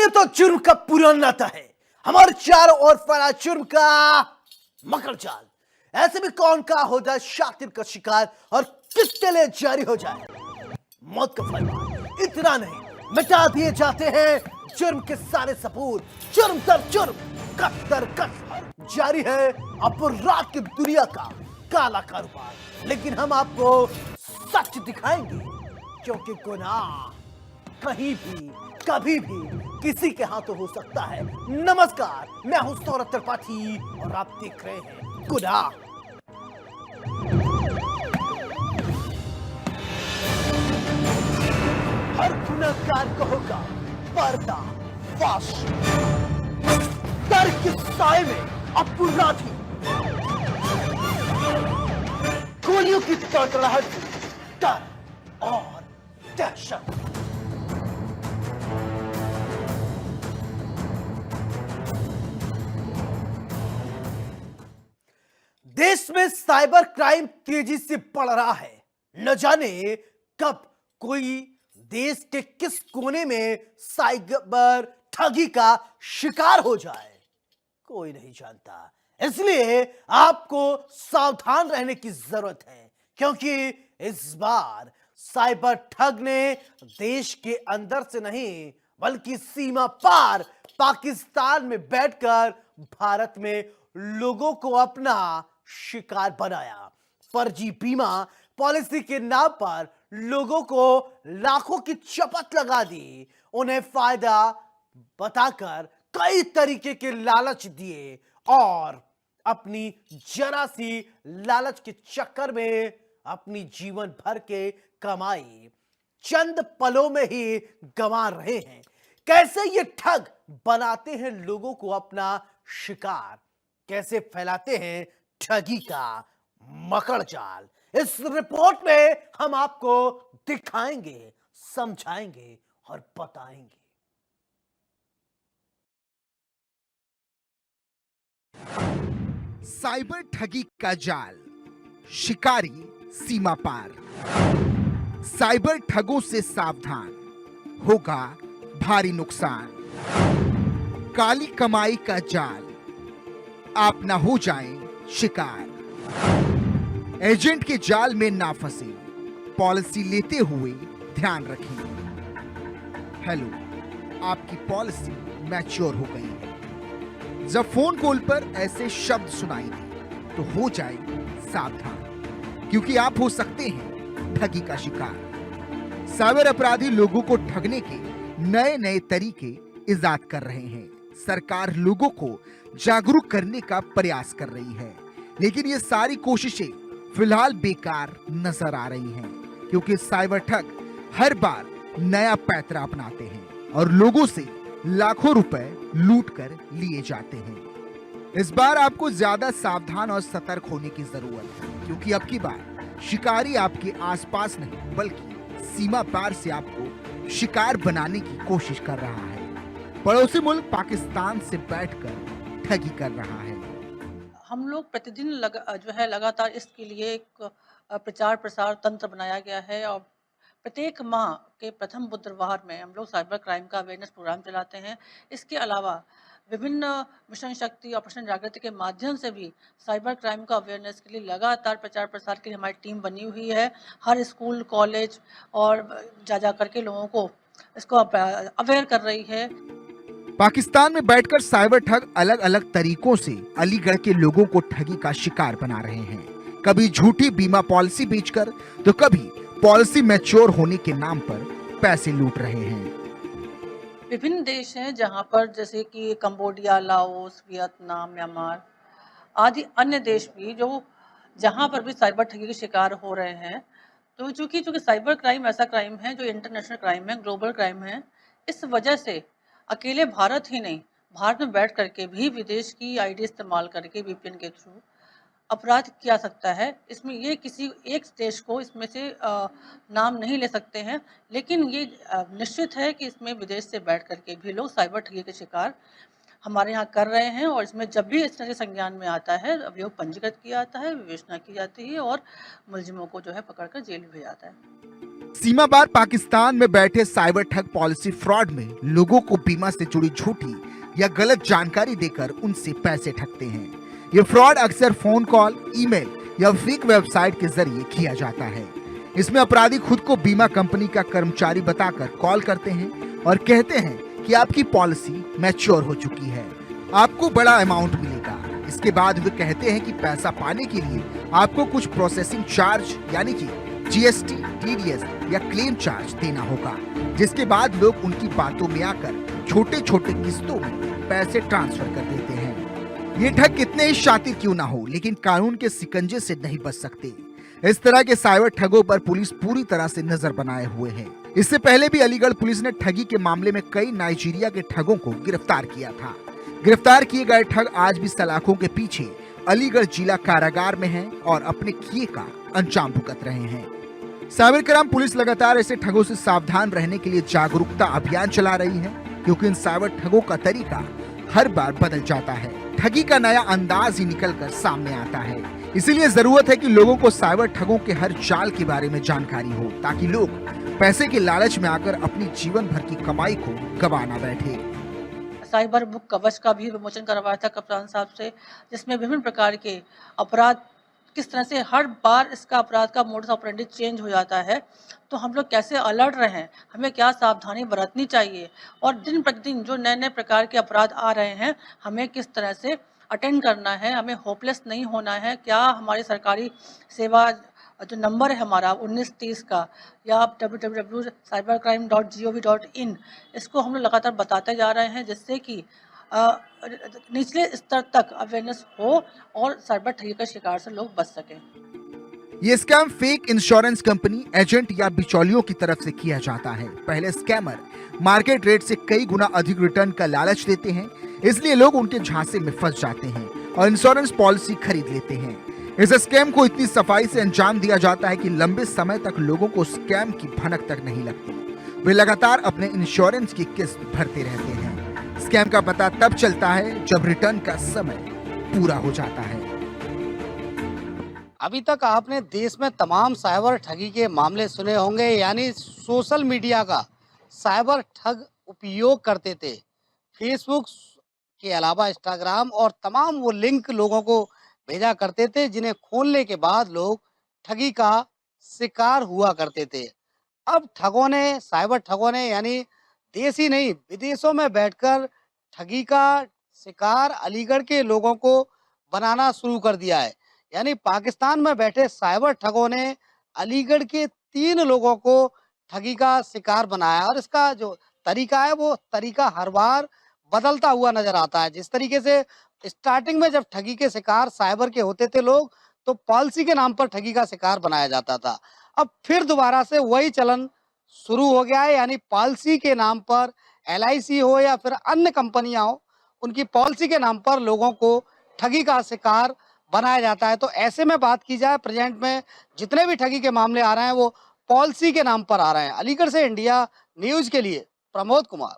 मानिए तो जुर्म का पूरा नाता है, हमारे चारों ओर फैला जुर्म का मकर जाल। ऐसे में कौन का हो जाए शातिर का शिकार और किसके लिए जारी हो जाए मौत का फरमान। इतना नहीं, मिटा दिए जाते हैं जुर्म के सारे सबूत। जुर्म दर जुर्म, कस दर कस जारी है अपराध की दुनिया का काला कारोबार। लेकिन हम आपको सच दिखाएंगे, क्योंकि गुनाह कहीं भी कभी भी किसी के हाथों हो सकता है। नमस्कार, मैं हूं सौरभ त्रिपाठी और आप देख रहे हैं गुनाह। हर गुनहगार को होगा पर्दा फाश। डर के साए में अपराधी गोलियों की कड़कड़ाहट से डर और दहशत। देश में साइबर क्राइम तेजी से बढ़ रहा है। न जाने कब कोई देश के किस कोने में साइबर ठगी का शिकार हो जाए, कोई नहीं जानता। इसलिए आपको सावधान रहने की जरूरत है, क्योंकि इस बार साइबर ठग ने देश के अंदर से नहीं बल्कि सीमा पार पाकिस्तान में बैठकर भारत में लोगों को अपना शिकार बनाया। फर्जी बीमा पॉलिसी के नाम पर लोगों को लाखों की चपत लगा दी। उन्हें फायदा बताकर कई तरीके के लालच दिए और अपनी जरा सी लालच के चक्कर में अपनी जीवन भर के कमाई चंद पलों में ही गंवा रहे हैं। कैसे ये ठग बनाते हैं लोगों को अपना शिकार, कैसे फैलाते हैं ठगी का मकड़ जाल, इस रिपोर्ट में हम आपको दिखाएंगे, समझाएंगे और बताएंगे। साइबर ठगी का जाल, शिकारी सीमा पार। साइबर ठगों से सावधान, होगा भारी नुकसान। काली कमाई का जाल, आप ना हो जाएं शिकार। एजेंट के जाल में ना फंसे, पॉलिसी लेते हुए ध्यान रखें। हेलो, आपकी पॉलिसी मैच्योर हो गई है। जब फोन कॉल पर ऐसे शब्द सुनाई दे तो हो जाए सावधान, क्योंकि आप हो सकते हैं ठगी का शिकार। साइबर अपराधी लोगों को ठगने के नए नए तरीके इजाद कर रहे हैं। सरकार लोगों को जागरूक करने का प्रयास कर रही है, लेकिन ये सारी कोशिशें फिलहाल बेकार नजर आ रही हैं, क्योंकि साइबर ठग हर बार नया पैंतरा अपनाते हैं और लोगों से लाखों रुपए लूट कर लिए जाते हैं। इस बार आपको ज्यादा सावधान और सतर्क होने की जरूरत है, क्योंकि अब की बार शिकारी आपके आसपास नहीं बल्कि सीमा पार से आपको शिकार बनाने की कोशिश कर रहा है। पड़ोसी मुल्क पाकिस्तान से बैठकर ठगी कर रहा है। हम लोग प्रतिदिन लगातार इसके लिए एक प्रचार प्रसार तंत्र बनाया गया है और प्रत्येक माह के प्रथम बुधवार में हम लोग साइबर क्राइम का अवेयरनेस प्रोग्राम चलाते हैं। इसके अलावा विभिन्न मिशन शक्ति, ऑपरेशन जागृति के माध्यम से भी साइबर क्राइम का अवेयरनेस के लिए लगातार प्रचार प्रसार के लिए हमारी टीम बनी हुई है। हर स्कूल, कॉलेज और जा करके लोगों को इसको अवेयर कर रही है। पाकिस्तान में बैठकर साइबर ठग अलग अलग तरीकों से अलीगढ़ के लोगों को ठगी का शिकार बना रहे हैं। कभी झूठी बीमा पॉलिसी बेचकर तो कभी पॉलिसी मैच्योर होने के नाम पर पैसे लूट रहे हैं। विभिन्न देश हैं जहां पर, जैसे कि कंबोडिया, लाओस, वियतनाम, म्यांमार आदि अन्य देश भी जो जहां पर भी साइबर ठगी के शिकार हो रहे हैं। तो चूंकि साइबर क्राइम ऐसा क्राइम है जो इंटरनेशनल क्राइम है, ग्लोबल क्राइम है, इस वजह से अकेले भारत ही नहीं, भारत में बैठ करके भी विदेश की आईडी इस्तेमाल करके वीपीएन के थ्रू अपराध किया सकता है। इसमें ये किसी एक देश को इसमें से नाम नहीं ले सकते हैं, लेकिन ये निश्चित है कि इसमें विदेश से बैठ करके भी लोग साइबर ठगी के शिकार हमारे यहाँ कर रहे हैं और इसमें जब भी इस तरह के संज्ञान में आता है, अभियोग पंजीकृत किया जाता है, विवेचना की जाती है और मुलजिमों को जो है पकड़कर जेल में भेजा जाता है। सीमा पार पाकिस्तान में बैठे साइबर ठग पॉलिसी फ्रॉड में लोगों को बीमा से जुड़ी झूठी या गलत जानकारी देकर उनसे पैसे ठगते हैं। ये फ्रॉड अक्सर फोन कॉल, ईमेल या फेक वेबसाइट के जरिए किया जाता है। इसमें अपराधी खुद को बीमा कंपनी का कर्मचारी बताकर कॉल करते हैं और कहते हैं कि आपकी पॉलिसी मैच्योर हो चुकी है, आपको बड़ा अमाउंट मिलेगा। इसके बाद वे कहते हैं कि पैसा पाने के लिए आपको कुछ प्रोसेसिंग चार्ज यानी कि जीएसटी, टीडीएस या क्लेम चार्ज देना होगा, जिसके बाद लोग उनकी बातों में आकर छोटे छोटे किस्तों में पैसे ट्रांसफर कर देते हैं। ये ठग कितने ही शातिर क्यों ना हो, लेकिन कानून के शिकंजे से नहीं बच सकते। इस तरह के साइबर ठगों पर पुलिस पूरी तरह से नजर बनाए हुए है। इससे पहले भी अलीगढ़ पुलिस ने ठगी के मामले में कई नाइजीरिया के ठगों को गिरफ्तार किया था। गिरफ्तार किए गए ठग आज भी सलाखों के पीछे अलीगढ़ जिला कारागार में हैं और अपने किए का अंजाम भुगत रहे हैं। साइबर क्राइम पुलिस लगातार ऐसे ठगों से सावधान रहने के लिए जागरूकता अभियान चला रही है, क्योंकि इन साइबर ठगों का तरीका हर बार बदल जाता है। ठगी का नया अंदाज ही निकल कर सामने आता है। इसीलिए जरूरत है कि लोगों को साइबर ठगों के हर चाल के बारे में जानकारी हो, ताकि लोग पैसे के लालच में आकर अपनी जीवन भर की कमाई को गवा ना बैठे। साइबर बुक कवच का भी विमोचन करवाया था कप्तान साहब से, जिसमें विभिन्न प्रकार के अपराध किस तरह से हर बार इसका अपराध का मोडस ऑपरेंडी चेंज हो जाता है, तो हम लोग कैसे अलर्ट रहें, हमें क्या सावधानी बरतनी चाहिए और दिन प्रतिदिन जो नए नए प्रकार के अपराध आ रहे हैं हमें किस तरह से अटेंड करना है, हमें होपलेस नहीं होना है। क्या हमारी सरकारी सेवा जो नंबर है हमारा 1930 का या आप www.cybercrime.gov.in इसको हम लोग लगातार बताते जा रहे हैं, जिससे कि निचले स्तर तक अवेयरनेस हो और साइबर ठगी का शिकार से लोग बच सकें। ये scam fake insurance company, agent या बिचौलियों की तरफ से किया जाता है। पहले स्कैमर मार्केट रेट से कई गुना अधिक रिटर्न का लालच देते हैं, इसलिए लोग उनके झांसे में फंस जाते हैं और इंश्योरेंस पॉलिसी खरीद लेते हैं। इस स्कैम को इतनी सफाई से अंजाम दिया जाता है कि लंबे समय तक लोगों को स्कैम की भनक तक नहीं लगती। वे लगातार अपने इंश्योरेंस की किस्त भरते रहते हैं। स्कैम का पता तब चलता है जब रिटर्न का समय पूरा हो जाता है। अभी तक आपने देश में तमाम साइबर ठगी के मामले सुने होंगे, यानी सोशल मीडिया का साइबर ठग उपयोग करते थे। फेसबुक के अलावा इंस्टाग्राम और तमाम वो लिंक लोगों को भेजा करते थे, जिन्हें खोलने के बाद लोग ठगी का शिकार हुआ करते थे। अब ठगों ने, साइबर ठगों ने, यानी देश ही नहीं विदेशों में बैठकर ठगी का शिकार अलीगढ़ के लोगों को बनाना शुरू कर दिया है। यानी पाकिस्तान में बैठे साइबर ठगों ने अलीगढ़ के 3 लोगों को ठगी का शिकार बनाया और इसका जो तरीका है वो तरीका हर बार बदलता हुआ नजर आता है। जिस तरीके से स्टार्टिंग में जब ठगी के शिकार साइबर के होते थे लोग, तो पॉलिसी के नाम पर ठगी का शिकार बनाया जाता था। अब फिर दोबारा से वही चलन शुरू हो गया है, यानी पॉलिसी के नाम पर एलआईसी हो या फिर अन्य कंपनियां हो, उनकी पॉलिसी के नाम पर लोगों को ठगी का शिकार बनाया जाता है। तो ऐसे में बात की जाए, प्रेजेंट में जितने भी ठगी के मामले आ रहे हैं वो पॉलिसी के नाम पर आ रहे हैं। अलीगढ़ से इंडिया न्यूज के लिए प्रमोद कुमार।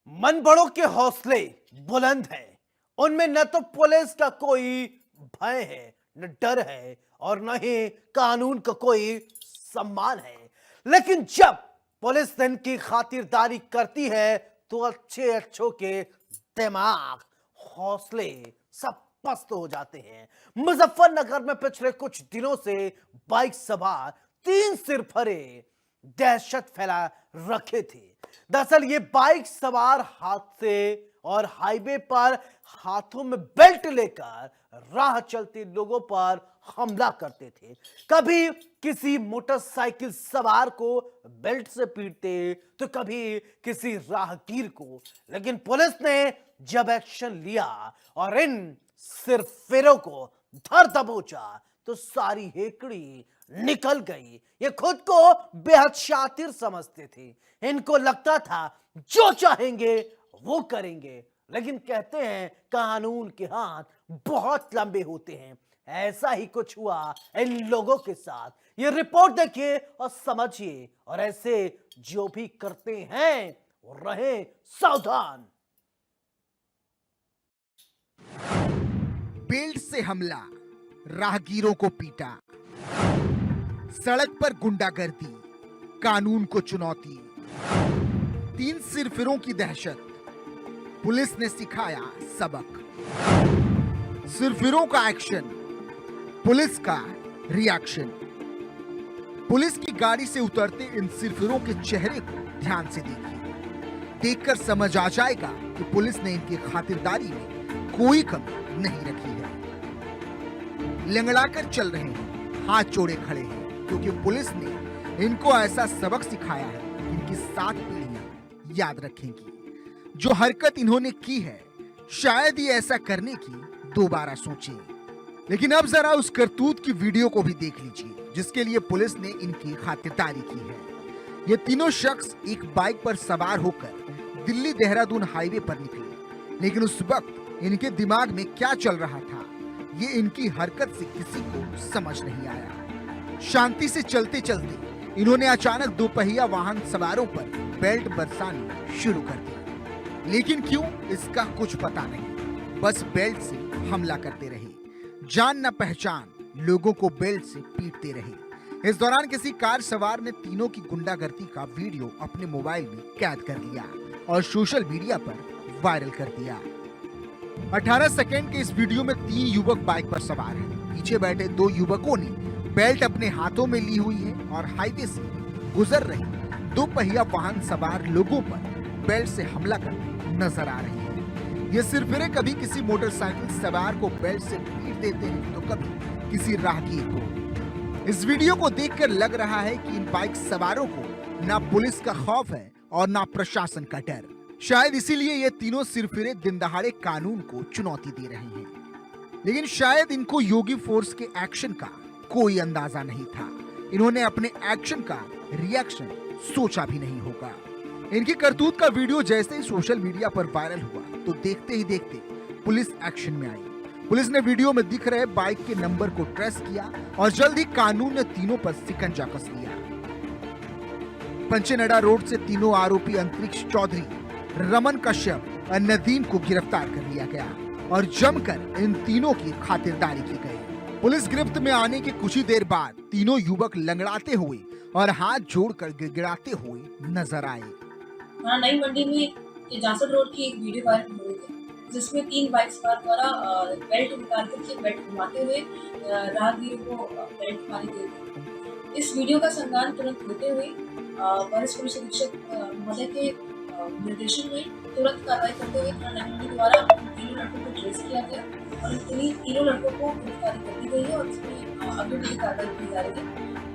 मन बड़ों के हौसले बुलंद हैं, उनमें न तो पुलिस का कोई भय है, न डर है और न ही कानून का कोई सम्मान है। लेकिन जब पुलिस इनकी खातिरदारी करती है तो अच्छे अच्छों के दिमाग, हौसले सब पस्त हो जाते हैं। मुजफ्फरनगर में पिछले कुछ दिनों से बाइक सवार 3 सिरफरे दहशत फैला रखे थे। दरअसल ये बाइक सवार हादसे और हाईवे पर हाथों में बेल्ट लेकर राह चलते लोगों पर हमला करते थे। कभी किसी मोटरसाइकिल सवार को बेल्ट से पीटते तो कभी किसी राहगीर को। लेकिन पुलिस ने जब एक्शन लिया और इन सिरफिरों को धर दबोचा तो सारी हेकड़ी निकल गई। ये खुद को बेहद शातिर समझते थे, इनको लगता था जो चाहेंगे वो करेंगे। लेकिन कहते हैं कानून के हाथ बहुत लंबे होते हैं, ऐसा ही कुछ हुआ इन लोगों के साथ। ये रिपोर्ट देखिए और समझिए, और ऐसे जो भी करते हैं वो रहे सावधान। बेल्ट से हमला, राहगीरों को पीटा, सड़क पर गुंडागर्दी, कानून को चुनौती, 3 सिरफिरों की दहशत, पुलिस ने सिखाया सबक। सिरफिरों का एक्शन, पुलिस का रिएक्शन। पुलिस की गाड़ी से उतरते इन सिरफिरों के चेहरे को ध्यान से देखिए, देखकर समझ आ जाएगा कि पुलिस ने इनकी खातिरदारी में कोई कमी नहीं रखी है। लंगड़ाकर चल रहे हैं, हाथ जोड़े खड़े हैं, क्योंकि पुलिस ने इनको ऐसा सबक सिखाया है कि इनकी 7 पीढ़ियां याद रखेंगी। जो हरकत इन्होंने की है, शायद ही ऐसा करने की दोबारा सोचें। लेकिन अब जरा उस करतूत की वीडियो को भी देख लीजिए, जिसके लिए पुलिस ने इनकी खातिरदारी की है। ये तीनों शख्स एक बाइक पर सवार होकर दिल्ली देहरादून हाईवे पर निकले, लेकिन उस वक्त इनके दिमाग में क्या चल रहा था, ये इनकी हरकत से किसी को समझ नहीं आया। शांति से चलते चलते इन्होंने अचानक दोपहिया वाहन सवारों पर बेल्ट बरसानी शुरू कर दी। लेकिन क्यों, इसका कुछ पता नहीं, बस बेल्ट से हमला करते रहे। जान न पहचान लोगों को बेल्ट से पीटते रहे। इस दौरान किसी कार सवार ने तीनों की गुंडागर्दी का वीडियो अपने मोबाइल में कैद कर लिया और सोशल मीडिया पर वायरल कर दिया। 18 सेकंड के इस वीडियो में 3 युवक बाइक पर सवार हैं। पीछे बैठे 2 युवकों ने बेल्ट अपने हाथों में ली हुई है और हाईवे से गुजर रहे 2 पहिया वाहन सवार लोगों पर बेल्ट से हमला करते नजर आ रहे हैं। ये सिरफिरे कभी किसी मोटरसाइकिल सवार को बेल्ट से पीट देते हैं, तो कभी किसी राहगीर को। इस वीडियो को देखकर लग रहा है कि इन बाइक सवारों को ना पुलिस का खौफ है और ना प्रशासन का डर। शायद इसीलिए ये तीनों सिरफिरे दिन दहाड़े कानून को चुनौती दे रहे हैं। लेकिन शायद इनको योगी फोर्स के एक्शन का कोई अंदाजा नहीं था। इन्होंने अपने एक्शन का रिएक्शन सोचा भी नहीं होगा। इनकी करतूत का वीडियो जैसे ही सोशल मीडिया पर वायरल हुआ, तो देखते ही देखते पुलिस एक्शन में आई। पुलिस ने वीडियो में दिख रहे बाइक के नंबर को ट्रेस किया और जल्द ही कानून ने तीनों पर शिकंजा कस लिया। पंचेनडा रोड से तीनों आरोपी अंतरिक्ष चौधरी, रमन कश्यप और नदीम को गिरफ्तार कर लिया गया और जमकर इन तीनों की खातिरदारी की गई। पुलिस गिरफ्त में आने के कुछ ही देर बाद तीनों युवक लंगड़ाते हुए और हाथ जोड़कर गिड़गिड़ाते हुए नजर आए। हाँ, नई मंडी में जासद रोड की एक वीडियो वायरल हो रही थी, जिसमें 3 बाइक सवार द्वारा बेल्ट निकाल कर बेल्ट घुमाते हुए राहगीरों को बेल्ट मारी गई थी। इस वीडियो का संज्ञान तुरंत लेते हुए वरिष्ठ पुलिस अधीक्षक महोदय के निर्देशन में तुरंत कार्रवाई करते हुए थाना नई मंडी द्वारा तीनों लड़कों को ट्रेस किया गया और तीनों लड़कों को गिरफ्तारी कर दी गई है और इसमें अभी भी कार्रवाई की जा रही है।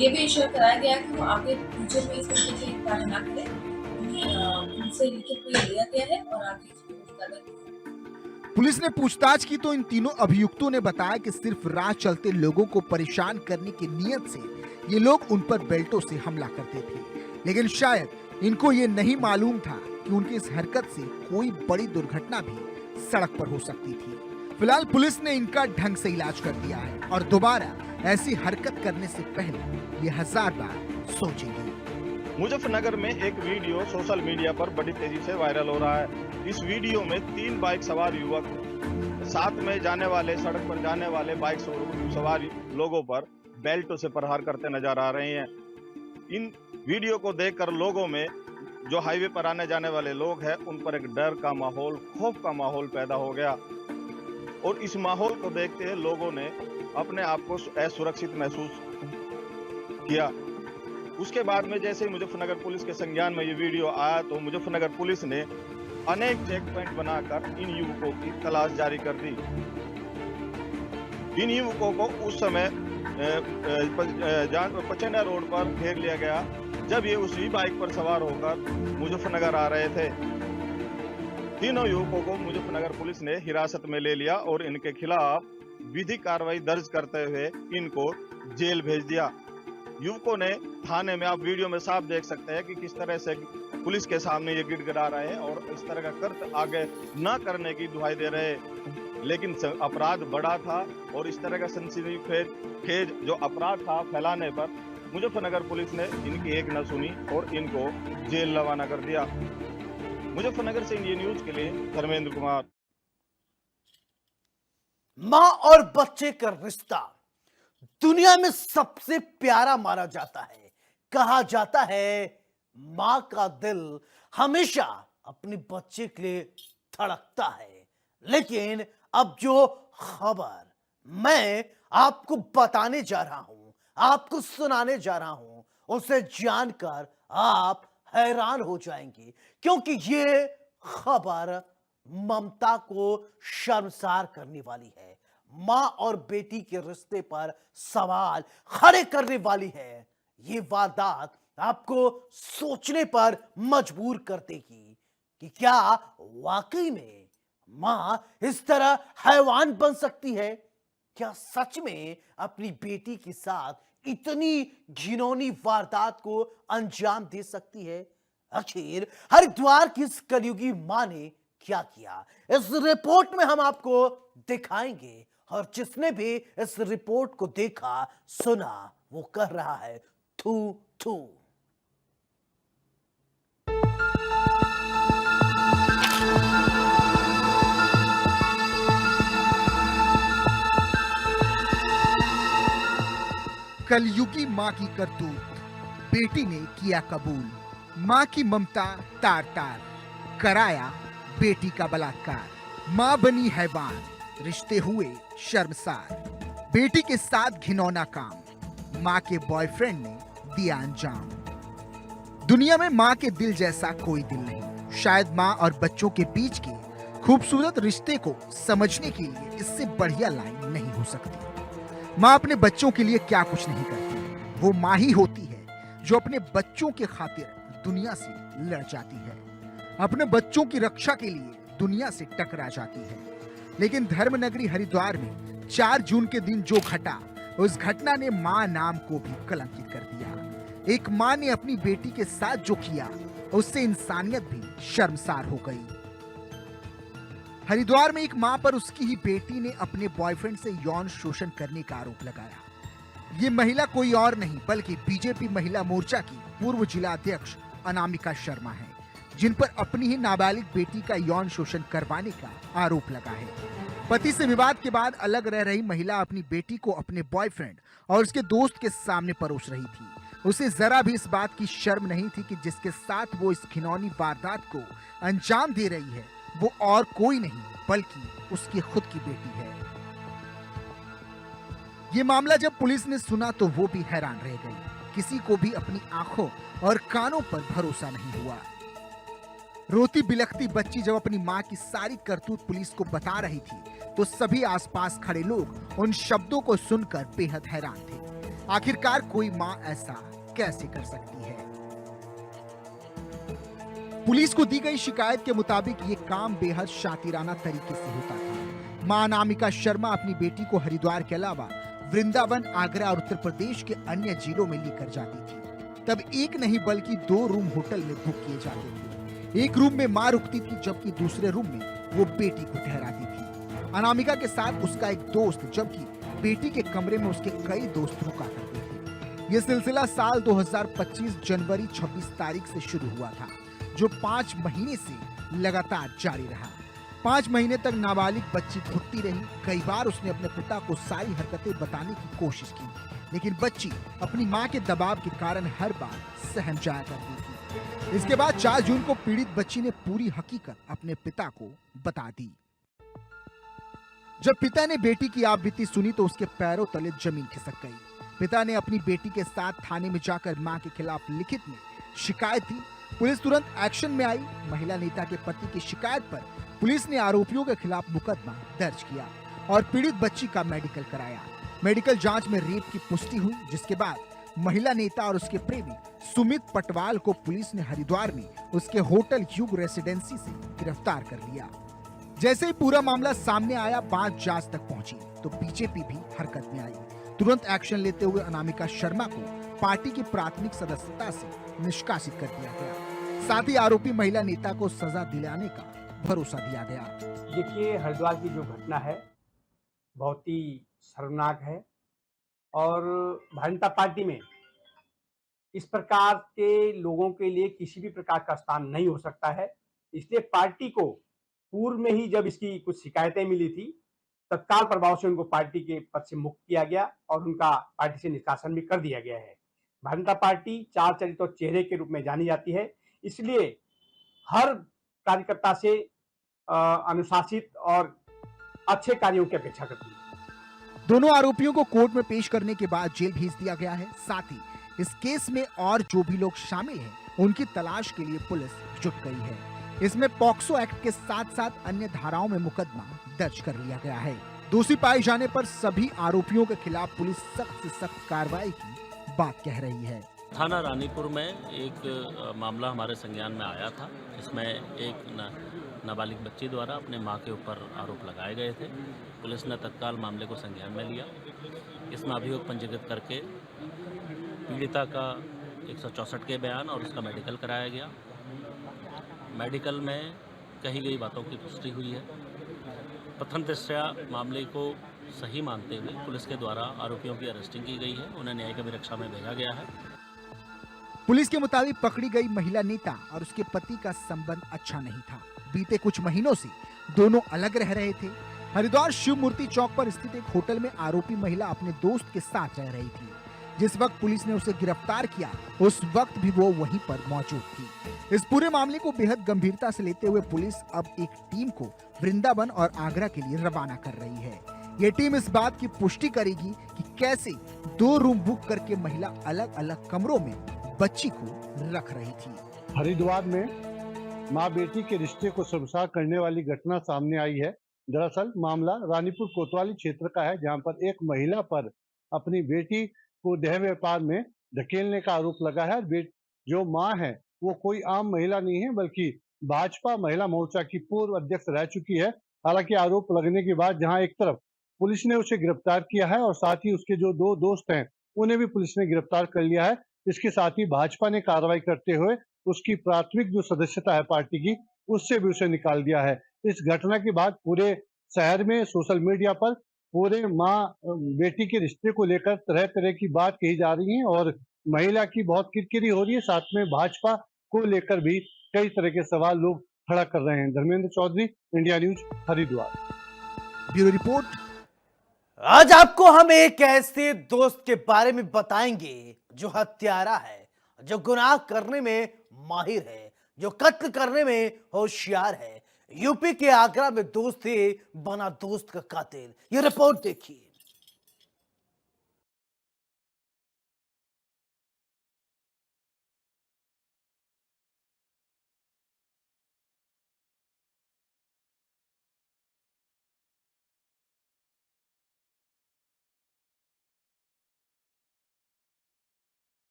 ये भी इंश्योर कराया गया है कि वो आगे फ्यूचर में इस तरीके के कार्य न करें। उनसे लिखित में लिया गया है और आगे इसमें कार्रवाई की जाएगी। पुलिस ने पूछताछ की तो इन तीनों अभियुक्तों ने बताया कि सिर्फ राह चलते लोगों को परेशान करने की नीयत से ये लोग उन पर बेल्टों से हमला करते थे, लेकिन शायद इनको ये नहीं मालूम था कि उनकी इस हरकत से कोई बड़ी दुर्घटना भी सड़क पर हो सकती थी। फिलहाल पुलिस ने इनका ढंग से इलाज कर दिया है और दोबारा ऐसी हरकत करने से पहले ये 1000 बार सोचेंगे। मुजफ्फरनगर में एक वीडियो सोशल मीडिया पर बड़ी तेजी से वायरल हो रहा है। इस वीडियो में 3 बाइक सवार युवक साथ में जाने वाले, सड़क पर जाने वाले बाइक सवार लोगों पर बेल्टों से प्रहार करते नजर आ रहे हैं। इन वीडियो को देखकर लोगों में, जो हाईवे पर आने जाने वाले लोग हैं, उन पर एक डर का माहौल, खौफ का माहौल पैदा हो गया और इस माहौल को देखते हुए लोगों ने अपने आप को असुरक्षित महसूस किया। उसके बाद में जैसे ही मुजफ्फरनगर पुलिस के संज्ञान में ये वीडियो आया, तो मुजफ्फरनगर पुलिस ने अनेक चेक पॉइंट बनाकर इन युवकों की तलाश जारी कर दी। इन युवकों को उस समय पंचेनडा रोड पर घेर लिया गया, जब ये उसी बाइक पर सवार होकर मुजफ्फरनगर आ रहे थे। तीनों युवकों को मुजफ्फरनगर पुलिस ने हिरासत में ले लिया और इनके खिलाफ विधिक कार्रवाई दर्ज करते हुए इनको जेल भेज दिया। युवकों ने थाने में, आप वीडियो में साफ देख सकते हैं कि किस तरह से पुलिस के सामने ये गिड़गिड़ा रहे हैं और इस तरह का कृत्य आगे न करने की दुहाई दे रहे। लेकिन अपराध बड़ा था और इस तरह का सनसनीखेज जो अपराध था फैलाने पर मुजफ्फरनगर पुलिस ने इनकी एक न सुनी और इनको जेल रवाना कर दिया। मुजफ्फरनगर से इंडिया न्यूज के लिए धर्मेंद्र कुमार। मां और बच्चे का रिश्ता दुनिया में सबसे प्यारा माना जाता है। कहा जाता है मां का दिल हमेशा अपने बच्चे के लिए धड़कता है। लेकिन अब जो खबर मैं आपको बताने जा रहा हूं, आपको सुनाने जा रहा हूं, उसे जानकर आप हैरान हो जाएंगे, क्योंकि ये खबर ममता को शर्मसार करने वाली है। मां और बेटी के रिश्ते पर सवाल खड़े करने वाली है। ये वारदात आपको सोचने पर मजबूर कर देगी कि क्या वाकई में मां इस तरह हैवान बन सकती है? क्या सच में अपनी बेटी के साथ इतनी घिनौनी वारदात को अंजाम दे सकती है? आखिर हरिद्वार की इस कलयुगी मां ने क्या किया, इस रिपोर्ट में हम आपको दिखाएंगे। और जिसने भी इस रिपोर्ट को देखा सुना वो कह रहा है थू थू। कलयुगी मां की करतूत, बेटी ने किया कबूल। मां की ममता तार तार, कराया बेटी का बलात्कार। मां बनी हैवान, रिश्ते हुए शर्मसार। बेटी के साथ घिनौना काम, मां के बॉयफ्रेंड ने दिया अंजाम। दुनिया में मां के दिल जैसा कोई दिल नहीं। शायद मां और बच्चों के बीच के खूबसूरत रिश्ते को समझने के लिए इससे बढ़िया लाइन नहीं हो सकती। मां अपने बच्चों के लिए क्या कुछ नहीं करती। वो मां ही होती है जो अपने बच्चों के खातिर दुनिया से लड़ जाती है, अपने बच्चों की रक्षा के लिए दुनिया से टकरा जाती है। लेकिन धर्मनगरी हरिद्वार में 4 जून के दिन जो घटा, उस घटना ने मां नाम को भी कलंकित कर दिया। एक मां ने अपनी बेटी के साथ जो किया, उससे इंसानियत भी शर्मसार हो गई। हरिद्वार में एक मां पर उसकी ही बेटी ने अपने बॉयफ्रेंड से यौन शोषण करने का आरोप लगाया। ये महिला कोई और नहीं बल्कि बीजेपी महिला मोर्चा की पूर्व जिला अध्यक्ष अनामिका शर्मा है, जिन पर अपनी ही नाबालिग बेटी का यौन शोषण करवाने का आरोप लगा है। पति से विवाद के बाद अलग रह रही महिला अपनी बेटी को अपने बॉयफ्रेंड और उसके दोस्त के सामने परोस रही थी। उसे जरा भी इस बात की शर्म नहीं थी कि जिसके साथ वो इस घिनौनी वारदात को अंजाम दे रही है वो और कोई नहीं बल्कि उसकी खुद की बेटी है। ये मामला जब पुलिस ने सुना तो वो भी हैरान रह गई। किसी को भी अपनी आंखों और कानों पर भरोसा नहीं हुआ। रोती बिलखती बच्ची जब अपनी मां की सारी करतूत पुलिस को बता रही थी तो सभी आसपास खड़े लोग उन शब्दों को सुनकर बेहद हैरान थे। आखिरकार कोई मां ऐसा कैसे कर सकती है? पुलिस को दी गई शिकायत के मुताबिक ये काम बेहद शातिराना तरीके से होता था। मां अनामिका शर्मा अपनी बेटी को हरिद्वार के अलावा वृंदावन, आगरा और उत्तर प्रदेश के अन्य जिलों में लेकर जाती थी। तब एक नहीं बल्कि 2 रूम होटल में बुक किए जाते थे। एक रूम में मां रुकती थी जबकि दूसरे रूम में वो बेटी को ठहराती थी। अनामिका के साथ उसका एक दोस्त, जबकि बेटी के कमरे में उसके कई दोस्त रुका करते थे। ये सिलसिला साल 2025 जनवरी 26 तारीख से शुरू हुआ था, जो 5 महीने से लगातार जारी रहा। 5 महीने तक नाबालिग बच्ची घुटती रही। कई बार उसने अपने पिता को सारी हरकतें बताने की कोशिश की, लेकिन बच्ची अपनी मां के दबाव के कारण हर बार सहम जाया करती थी। इसके बाद 4 जून को पीड़ित बच्ची ने पूरी हकीकत अपने पिता को बता दी। जब पिता ने बेटी की आपबीती सुनी तो उसके पैरों तले जमीन खिसक गई। पिता ने अपनी बेटी के साथ थाने में जाकर मां के खिलाफ लिखित में शिकायत दी। पुलिस तुरंत एक्शन में आई। महिला नेता के पति की शिकायत पर पुलिस ने आरोपियों के खिलाफ मुकदमा दर्ज किया और पीड़ित बच्ची का मेडिकल कराया। मेडिकल जांच में रेप की पुष्टि हुई, जिसके बाद महिला नेता और उसके प्रेमी सुमित पटवाल को पुलिस ने हरिद्वार में उसके होटल युग रेसिडेंसी से गिरफ्तार कर लिया। जैसे ही पूरा मामला सामने आया, बात जांच तक पहुंची तो बीजेपी भी हरकत में आई। तुरंत एक्शन लेते हुए अनामिका शर्मा को पार्टी की प्राथमिक सदस्यता से निष्कासित कर दिया गया। साथ ही आरोपी महिला नेता को सजा दिलाने का भरोसा दिया गया। देखिए, हरिद्वार की जो घटना है बहुत ही शर्मनाक है और भारतीय जनता पार्टी में इस प्रकार के लोगों के लिए किसी भी प्रकार का स्थान नहीं हो सकता है। इसलिए पार्टी को पूर्व में ही जब इसकी कुछ शिकायतें मिली थी तत्काल प्रभाव से उनको पार्टी के पद से मुक्त किया गया और उनका पार्टी से निष्कासन भी कर दिया गया है। भारतीय जनता पार्टी चार चरित और चेहरे के रूप में जानी जाती है, इसलिए हर कार्यकर्ता से अनुशासित और अच्छे कार्यों की अपेक्षा करती है। दोनों आरोपियों को कोर्ट में पेश करने के बाद जेल भेज दिया गया है। साथ ही इस केस में और जो भी लोग शामिल हैं, उनकी तलाश के लिए पुलिस जुट गई है। इसमें पॉक्सो एक्ट के साथ साथ अन्य धाराओं में मुकदमा दर्ज कर लिया गया है। दोषी पाए जाने पर सभी आरोपियों के खिलाफ पुलिस सख्त से सख्त कार्रवाई की बात कह रही है। थाना रानीपुर में एक मामला हमारे संज्ञान में आया था। इसमें एक नाबालिग बच्ची द्वारा अपने मां के ऊपर आरोप लगाए गए थे। पुलिस ने तत्काल मामले को संज्ञान में लिया। इसमें अभियोग पंजीकृत करके पीड़िता का 164 के बयान और उसका मेडिकल कराया गया। मेडिकल में कही गई बातों की पुष्टि हुई है। प्रथम दृष्टया मामले को सही मानते हुए पुलिस के द्वारा आरोपियों की अरेस्टिंग की गई है। उन्हें न्यायिक अभिरक्षा में भेजा गया है। पुलिस के मुताबिक पकड़ी गई महिला नेता और उसके पति का संबंध अच्छा नहीं था। बीते कुछ महीनों से दोनों अलग रह रहे थे। हरिद्वार शिव मूर्ति चौक पर स्थित एक होटल में आरोपी महिला अपने दोस्त के साथ रह रही थी। जिस वक्त पुलिस ने उसे गिरफ्तार किया, उस वक्त भी वो वहीं पर मौजूद थी। इस पूरे मामले को बेहद गंभीरता से लेते हुए पुलिस अब एक टीम को वृंदावन और आगरा के लिए रवाना कर रही है। ये टीम इस बात की पुष्टि करेगी कि कैसे 2 रूम बुक करके महिला अलग अलग कमरों में बच्ची को रख रही थी। हरिद्वार में माँ बेटी के रिश्ते को शर्मसार करने वाली घटना सामने आई है। दरअसल मामला रानीपुर कोतवाली क्षेत्र का है, जहां पर एक महिला पर अपनी बेटी को देह व्यापार में धकेलने का आरोप लगा है। जो मां है वो कोई आम महिला नहीं है, बल्कि भाजपा महिला मोर्चा की पूर्व अध्यक्ष रह चुकी है। हालांकि आरोप लगने के बाद जहां एक तरफ पुलिस ने उसे गिरफ्तार किया है और साथ ही उसके जो 2 दोस्त हैं उन्हें भी पुलिस ने गिरफ्तार कर लिया है। इसके साथ ही भाजपा ने कार्रवाई करते हुए उसकी प्राथमिक जो सदस्यता है पार्टी की, उससे भी उसे निकाल दिया है। इस घटना के बाद पूरे शहर में सोशल मीडिया पर पूरे माँ बेटी के रिश्ते को लेकर तरह तरह की बात कही जा रही है और महिला की बहुत किरकिरी हो रही है। साथ में भाजपा को लेकर भी कई तरह के सवाल लोग खड़ा कर रहे हैं। Dharmendra Chaudhary, India news, Haridwar. Bureau report. आज आपको हम एक ऐसे दोस्त के बारे में बताएंगे जो हत्यारा है, जो गुनाह करने में माहिर है, जो कत्ल करने में होशियार है। यूपी के आगरा में दोस्त थे, बना दोस्त का कातिल। ये रिपोर्ट देखिए।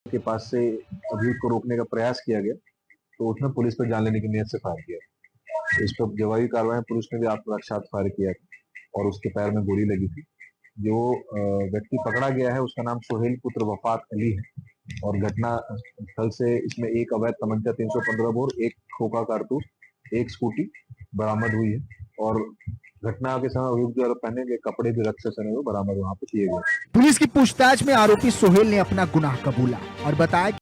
के पास से अभियुक्त को रोकने का प्रयास किया गया तो उसने पुलिस पर जान लेने की नीयत से फायर किया। तो इस पर जवाबी कार्रवाई पुलिस ने भी आत्मरक्षा फायर किया और उसके पैर में गोली लगी थी। जो व्यक्ति पकड़ा गया है उसका नाम सोहेल पुत्र वफात अली है और घटना स्थल से इसमें एक अवैध तमंचा 315 बोर, एक खोखा कारतूस, एक स्कूटी बरामद हुई है और घटना के समय अभियुक्त द्वारा पहने गए कपड़े भी रक्त से सने हुए बरामद वहां पे किए गए। पुलिस की पूछताछ में आरोपी सोहेल ने अपना गुनाह कबूला और बताया कि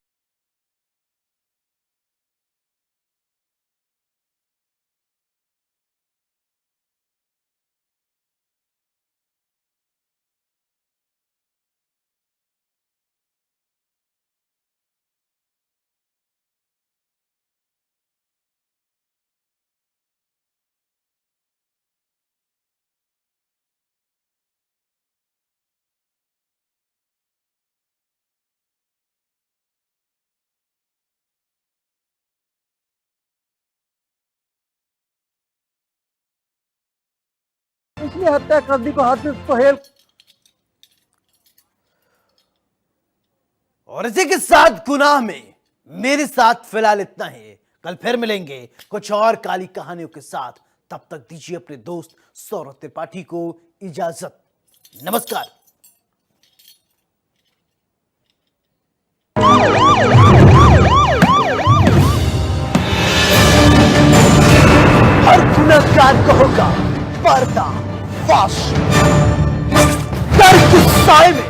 इसलिए हत्या कर दी को हाथ में सोहेल। और इसी के साथ गुनाह में मेरे साथ फिलहाल इतना ही। कल फिर मिलेंगे कुछ और काली कहानियों के साथ। तब तक दीजिए अपने दोस्त सौरभ त्रिपाठी को इजाजत। नमस्कार। हर गुनहगार को होगा पर्दा फाश। डर के साए में